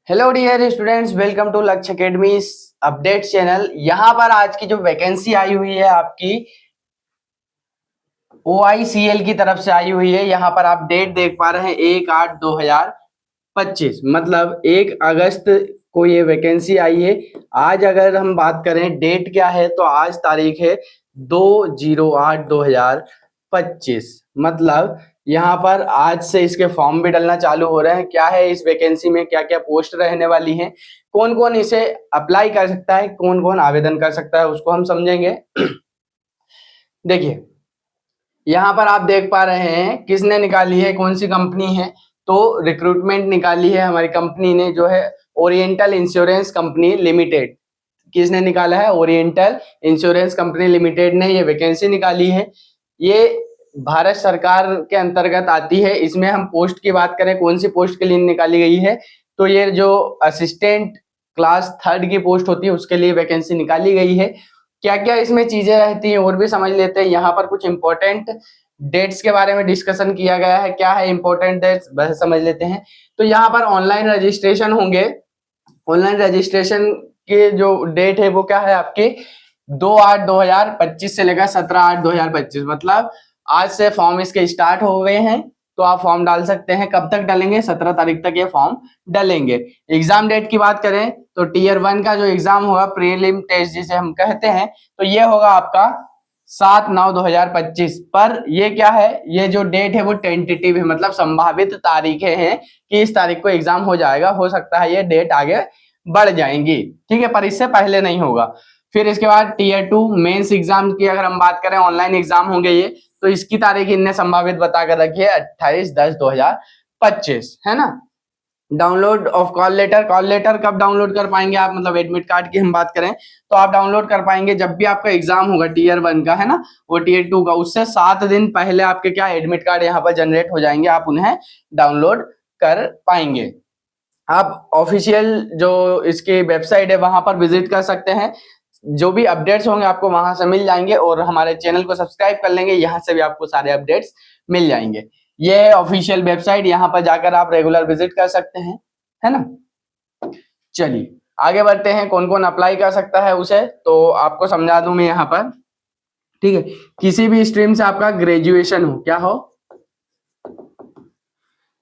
Hello dear students, welcome to Lakshya academy update channel. यहाँ पर आज की जो वैकेंसी आई हुई है आपकी OICL की तरफ से आई हुई है। यहाँ पर आप डेट देख पा रहे हैं 1/8/2025, मतलब 1 अगस्त को ये वैकेंसी आई है। आज अगर हम बात करें डेट क्या है तो आज तारीख है 2/08/2025, मतलब यहाँ पर आज से इसके फॉर्म भी डलना चालू हो रहे हैं। क्या है इस वैकेंसी में, क्या क्या पोस्ट रहने वाली हैं, कौन कौन इसे अप्लाई कर सकता है, कौन कौन आवेदन कर सकता है, उसको हम समझेंगे। देखिए यहाँ पर आप देख पा रहे हैं किसने निकाली है, कौन सी कंपनी है। तो रिक्रूटमेंट निकाली है हमारी कंपनी ने, जो है ओरिएंटल इंश्योरेंस कंपनी लिमिटेड। किसने निकाला है? ओरिएंटल इंश्योरेंस कंपनी लिमिटेड ने ये वैकेंसी निकाली है। ये भारत सरकार के अंतर्गत आती है। इसमें हम पोस्ट की बात करें, कौन सी पोस्ट के लिए निकाली गई है, तो ये जो असिस्टेंट क्लास 3 की पोस्ट होती है उसके लिए वैकेंसी निकाली गई है। क्या क्या इसमें चीजें रहती हैं और भी समझ लेते हैं। यहाँ पर कुछ इंपॉर्टेंट डेट्स के बारे में डिस्कशन किया गया है। क्या है इंपॉर्टेंट डेट्स, बस समझ लेते हैं। तो यहाँ पर ऑनलाइन रजिस्ट्रेशन होंगे। ऑनलाइन रजिस्ट्रेशन के जो डेट है वो क्या है आपके 2/8/2025 से लेकर 17/8/2025, मतलब आज से फॉर्म इसके स्टार्ट हो गए हैं। तो आप फॉर्म डाल सकते हैं। कब तक डालेंगे? 17 तारीख तक ये फॉर्म डालेंगे। एग्जाम डेट की बात करें तो टीयर 1 का जो एग्जाम होगा, प्रीलिम टेस्ट जिसे हम कहते हैं, तो ये होगा आपका 7/9/2025। पर ये क्या है, ये जो डेट है वो टेंटेटिव है, मतलब संभावित तारीखें हैं कि इस तारीख को एग्जाम हो जाएगा। हो सकता है ये डेट आगे बढ़ जाएंगी, ठीक है, पर इससे पहले नहीं होगा। फिर इसके बाद टीयर 2 मेंस एग्जाम की अगर हम बात करें, ऑनलाइन एग्जाम होंगे ये, तो इसकी तारीख इनने संभावित बता कर रखी है 28/10/2025, है ना। Download of call letter, call letter कब डाउनलोड कर पाएंगे आप, मतलब एडमिट कार्ड की हम बात करें तो आप डाउनलोड कर पाएंगे जब भी आपका एग्जाम होगा टीयर 1 का, है ना, वो टीयर 2 का, उससे 7 दिन पहले आपके क्या एडमिट कार्ड यहाँ पर जनरेट हो जाएंगे, आप उन्हें डाउनलोड कर पाएंगे। आप ऑफिशियल जो इसकी वेबसाइट है वहां पर विजिट कर सकते हैं। जो भी अपडेट्स होंगे आपको वहां से मिल जाएंगे, और हमारे चैनल को सब्सक्राइब कर लेंगे, यहाँ से भी आपको सारे अपडेट्स मिल जाएंगे। ये है ऑफिशियल वेबसाइट, यहाँ पर जाकर आप रेगुलर विजिट कर सकते हैं, है ना। चलिए आगे बढ़ते हैं, कौन कौन अप्लाई कर सकता है उसे तो आपको समझा दूं मैं यहाँ पर, ठीक है। किसी भी स्ट्रीम से आपका ग्रेजुएशन हो, क्या हो,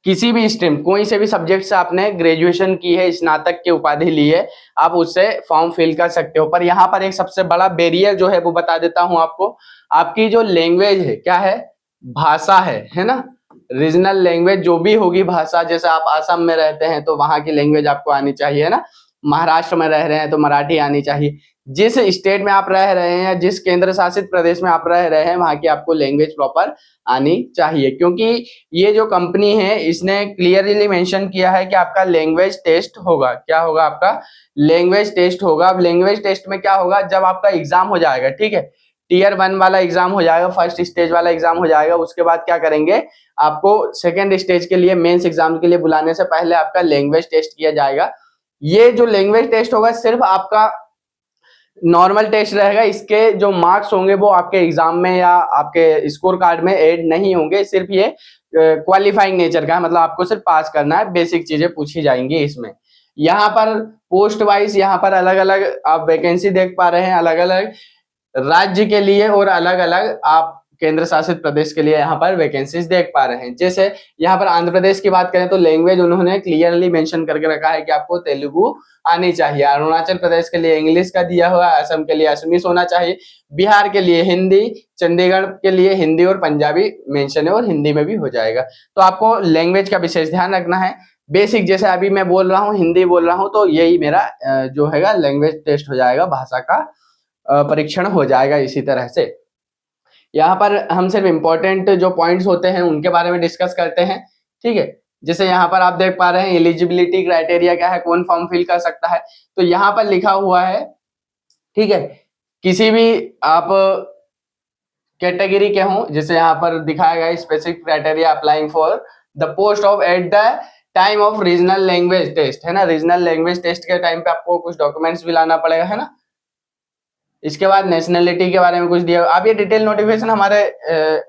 किसी भी स्ट्रीम, कोई से भी सब्जेक्ट से आपने ग्रेजुएशन की है, स्नातक की उपाधि ली है, आप उससे फॉर्म फिल कर सकते हो। पर यहाँ पर एक सबसे बड़ा बैरियर जो है वो बता देता हूं आपको, आपकी जो लैंग्वेज है, क्या है, भाषा है ना। रीजनल लैंग्वेज जो भी होगी भाषा, जैसे आप आसाम में रहते हैं तो वहां की लैंग्वेज आपको आनी चाहिए, है ना। महाराष्ट्र में रह रहे हैं तो मराठी आनी चाहिए। जिस स्टेट में आप रह रहे हैं या जिस केंद्र शासित प्रदेश में आप रह रहे हैं वहां की आपको लैंग्वेज प्रॉपर आनी चाहिए, क्योंकि ये जो कंपनी है इसने क्लियरली मेंशन किया है कि आपका लैंग्वेज टेस्ट होगा। क्या होगा? आपका लैंग्वेज टेस्ट होगा। अब लैंग्वेज टेस्ट में क्या होगा, जब आपका एग्जाम हो जाएगा, ठीक है, टीयर 1 वाला एग्जाम हो जाएगा, फर्स्ट स्टेज वाला एग्जाम हो जाएगा, उसके बाद क्या करेंगे, आपको सेकेंड स्टेज के लिए, मेंस एग्जाम के लिए बुलाने से पहले आपका लैंग्वेज टेस्ट किया जाएगा। ये जो लैंग्वेज टेस्ट होगा सिर्फ आपका नॉर्मल टेस्ट रहेगा। इसके जो मार्क्स होंगे वो आपके एग्जाम में या आपके स्कोर कार्ड में ऐड नहीं होंगे। सिर्फ ये क्वालिफाइंग नेचर का है, मतलब आपको सिर्फ पास करना है, बेसिक चीजें पूछी जाएंगी इसमें। यहाँ पर पोस्ट वाइज यहाँ पर अलग अलग आप वैकेंसी देख पा रहे हैं, अलग अलग राज्य के लिए और अलग अलग आप केंद्र शासित प्रदेश के लिए यहाँ पर वैकेंसीज देख पा रहे हैं। जैसे यहाँ पर आंध्र प्रदेश की बात करें तो लैंग्वेज उन्होंने क्लियरली मेंशन करके रखा है कि आपको तेलुगु आनी चाहिए। अरुणाचल प्रदेश के लिए इंग्लिश का दिया हुआ, असम के लिए असमीज होना चाहिए, बिहार के लिए हिंदी, चंडीगढ़ के लिए हिंदी और पंजाबी मेंशन है और हिंदी में भी हो जाएगा। तो आपको लैंग्वेज का विशेष ध्यान रखना है। बेसिक जैसे अभी मैं बोल रहा हूँ, हिंदी बोल रहा हूँ, तो यही मेरा जो है लैंग्वेज टेस्ट हो जाएगा, भाषा का परीक्षण हो जाएगा। इसी तरह से यहाँ पर हम सिर्फ इंपॉर्टेंट जो पॉइंट्स होते हैं उनके बारे में डिस्कस करते हैं, ठीक है। जैसे यहाँ पर आप देख पा रहे हैं एलिजिबिलिटी क्राइटेरिया क्या है, कौन फॉर्म फिल कर सकता है, तो यहाँ पर लिखा हुआ है, ठीक है, किसी भी आप कैटेगरी के हों, जैसे यहाँ पर दिखाया गया specific criteria applying for the post of at the time of regional language test, है ना। रीजनल लैंग्वेज टेस्ट के टाइम पे आपको कुछ डॉक्यूमेंट्स भी लाना पड़ेगा, है ना। इसके बाद नेशनलिटी के बारे में कुछ दिया। आप ये डिटेल नोटिफिकेशन हमारे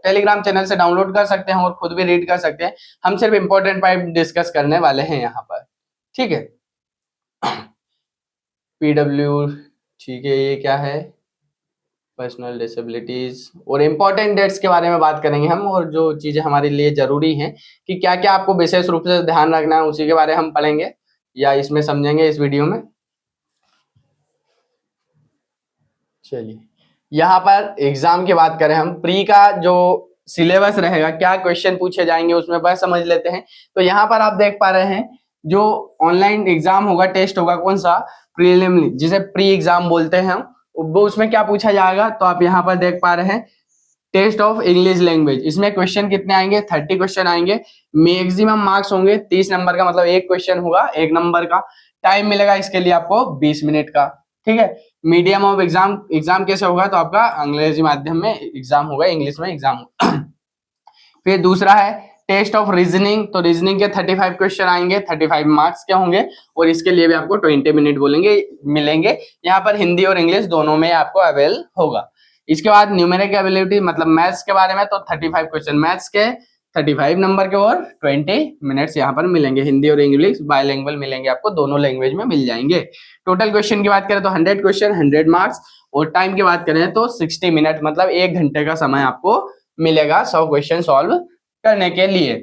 टेलीग्राम चैनल से डाउनलोड कर सकते हैं और खुद भी रीड कर सकते हैं। हम सिर्फ इंपॉर्टेंट पॉइंट डिस्कस करने वाले हैं यहाँ पर, ठीक है। PW, ठीक है, ये क्या है, पर्सनल डिसेबिलिटीज, और इम्पोर्टेंट डेट्स के बारे में बात करेंगे हम, और जो चीजें हमारे लिए जरूरी हैं कि क्या क्या आपको विशेष रूप से ध्यान रखना है, उसी के बारे में हम पढ़ेंगे या इसमें समझेंगे इस वीडियो में। चलिए, यहाँ पर एग्जाम की बात करें हम, प्री का जो सिलेबस रहेगा, क्या क्वेश्चन पूछे जाएंगे उसमें बस समझ लेते हैं। तो यहाँ पर आप देख पा रहे हैं जो ऑनलाइन एग्जाम होगा, टेस्ट होगा, कौन सा, प्रीलिमिनरी, जिसे प्री एग्जाम बोलते हैं हम, वो उसमें क्या पूछा जाएगा, तो आप यहाँ पर देख पा रहे हैं टेस्ट ऑफ इंग्लिश लैंग्वेज। इसमें क्वेश्चन कितने आएंगे, 30 क्वेश्चन आएंगे, मैक्सिमम मार्क्स होंगे 30 नंबर का, मतलब एक क्वेश्चन होगा 1 नंबर का, टाइम मिलेगा इसके लिए आपको 20 मिनट का, ठीक है। मीडियम ऑफ एग्जाम, एग्जाम कैसे होगा, तो आपका अंग्रेजी माध्यम में एग्जाम होगा, इंग्लिश में एग्जाम होगा। फिर दूसरा है टेस्ट ऑफ रीजनिंग, तो रीजनिंग के 35 क्वेश्चन आएंगे, 35 मार्क्स के होंगे, और इसके लिए भी आपको 20 मिनट बोलेंगे मिलेंगे। यहाँ पर हिंदी और इंग्लिश दोनों में आपको अवेल होगा। इसके बाद न्यूमेरिक एबिलिटी, मतलब मैथ्स के बारे में, तो 35 क्वेश्चन मैथ्स के, 35 नंबर के, और 20 मिनट्स यहाँ पर मिलेंगे। हिंदी और इंग्लिश बायलैंग्वेज मिलेंगे आपको, दोनों लैंग्वेज में मिल जाएंगे। टोटल क्वेश्चन की बात करें तो 100 क्वेश्चन, 100 मार्क्स, और टाइम की बात करें तो 60 मिनट, मतलब 1 घंटे का समय आपको मिलेगा 100 क्वेश्चन सॉल्व करने के लिए,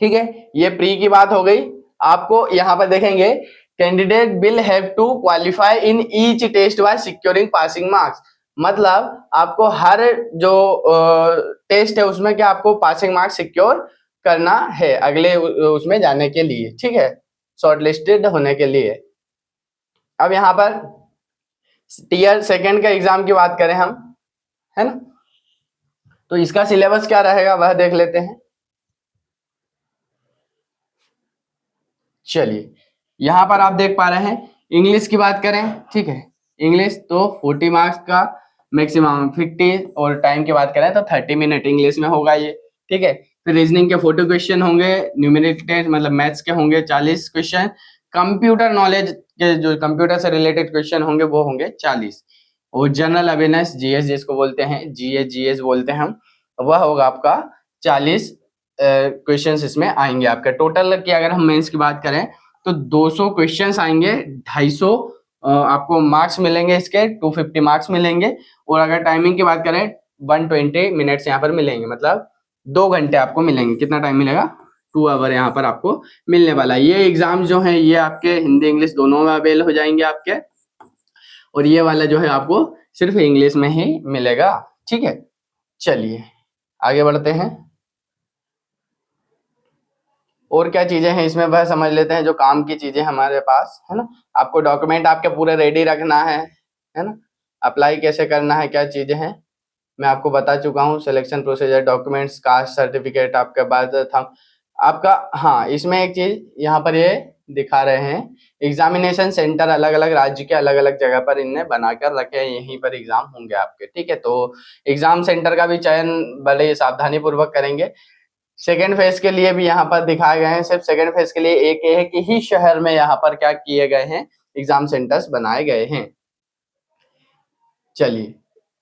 ठीक है। ये प्री की बात हो गई। आपको यहाँ पर देखेंगे candidate will have to qualify in each test by securing passing marks, मतलब आपको हर जो टेस्ट है उसमें क्या आपको पासिंग मार्क्स सिक्योर करना है अगले उसमें जाने के लिए, ठीक है, शॉर्टलिस्टेड होने के लिए। अब यहाँ पर टीयर सेकंड का एग्जाम की बात करें हम, है ना, तो इसका सिलेबस क्या रहेगा वह देख लेते हैं। चलिए, यहां पर आप देख पा रहे हैं इंग्लिश की बात करें, ठीक है, इंग्लिश तो 40 मार्क्स का, मैक्सिमम 50, और टाइम की बात करें तो 30 मिनट इंग्लिश में होगा ये, ठीक है। फिर रीजनिंग के 40 क्वेश्चन होंगे, न्यूमेरिक टेस्ट मतलब मैथ्स के होंगे 40 क्वेश्चन, कंप्यूटर नॉलेज के जो कंप्यूटर से रिलेटेड क्वेश्चन होंगे वो होंगे 40, और जनरल अवेयरनेस जीएस जिसको बोलते हैं, जीएस बोलते हैं हम, वह होगा आपका 40 क्वेश्चंस इसमें आएंगे आपके। टोटल की अगर हम मेंस की बात करें तो 200 क्वेश्चंस आएंगे, 250 आपको मार्क्स मिलेंगे इसके, 250 मार्क्स मिलेंगे, और अगर टाइमिंग की बात करें 120 मिनट्स यहाँ पर मिलेंगे, मतलब 2 घंटे आपको मिलेंगे। कितना टाइम मिलेगा, 2 आवर यहाँ पर आपको मिलने वाला है। ये एग्जाम जो है ये आपके हिंदी इंग्लिश दोनों में अवेल हो जाएंगे आपके, और ये वाला जो है आपको सिर्फ इंग्लिश में ही मिलेगा, ठीक है। चलिए आगे बढ़ते हैं, और क्या चीजें हैं इसमें वह समझ लेते हैं, जो काम की चीजें हमारे पास है ना। आपको डॉक्यूमेंट आपके पूरे रेडी रखना है ना। अप्लाई कैसे करना है, क्या चीजें हैं मैं आपको बता चुका हूँ। Selection procedure, documents, caste certificate, आपके बाद थम आपका, हाँ इसमें एक चीज यहाँ पर ये दिखा रहे हैं, एग्जामिनेशन सेंटर अलग अलग राज्य के अलग अलग जगह पर इनने बनाकर रखे हैं, यहीं पर एग्जाम होंगे आपके, ठीक है। तो एग्जाम सेंटर का भी चयन बड़े सावधानी पूर्वक करेंगे। सेकेंड फेज के लिए भी यहाँ पर दिखाए गए हैं, सिर्फ सेकेंड फेज के लिए एक ही शहर में यहाँ पर क्या किए गए हैं, एग्जाम सेंटर्स बनाए गए हैं। चलिए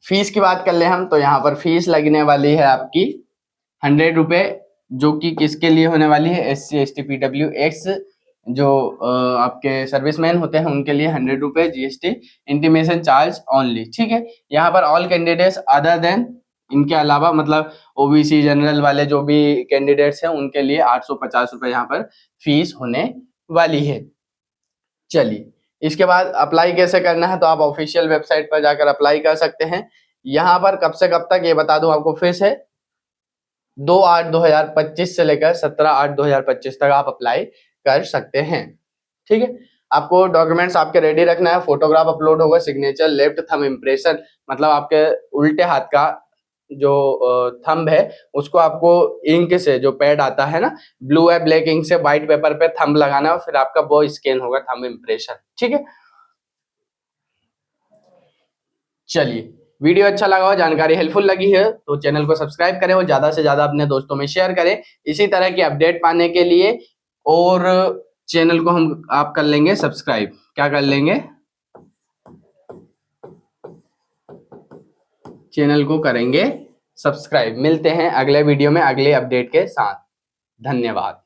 फीस की बात कर ले हम, तो यहाँ पर फीस लगने वाली है आपकी 100 रुपए, जो कि किसके लिए होने वाली है, SC ST PW एक्स जो आपके सर्विसमैन होते हैं उनके लिए 100 रुपए GST इंटीमेशन चार्ज ओनली, ठीक है। यहाँ पर ऑल कैंडिडेट्स अदर देन, इनके अलावा मतलब OBC जनरल वाले जो भी कैंडिडेट्स हैं उनके लिए 850 रुपए यहाँ पर फीस होने वाली है। चलिए इसके बाद अप्लाई कैसे करना है, तो आप ऑफिशियल वेबसाइट पर जाकर अप्लाई कर सकते हैं। यहाँ पर कब से कब तक ये बता दूं आपको फिर से, 2/8/2025 से लेकर 17/8/2025 तक आप अप्लाई कर सकते हैं, ठीक है। आपको डॉक्यूमेंट्स आपके रेडी रखना है, फोटोग्राफ अपलोड होगा, सिग्नेचर, लेफ्ट थंब इम्प्रेशन, मतलब आपके उल्टे हाथ का जो थंब है उसको आपको इंक से, जो पैड आता है ना ब्लू या ब्लैक इंक से व्हाइट पेपर पे थंब लगाना है, और फिर आपका वो स्कैन होगा थंब इम्प्रेशन, ठीक है। चलिए वीडियो अच्छा लगा हो, जानकारी हेल्पफुल लगी है तो चैनल को सब्सक्राइब करें और ज्यादा से ज्यादा अपने दोस्तों में शेयर करें इसी तरह की अपडेट पाने के लिए। और चैनल को हम आप कर लेंगे सब्सक्राइब, क्या कर लेंगे, चैनल को करेंगे सब्सक्राइब। मिलते हैं अगले वीडियो में अगले अपडेट के साथ, धन्यवाद।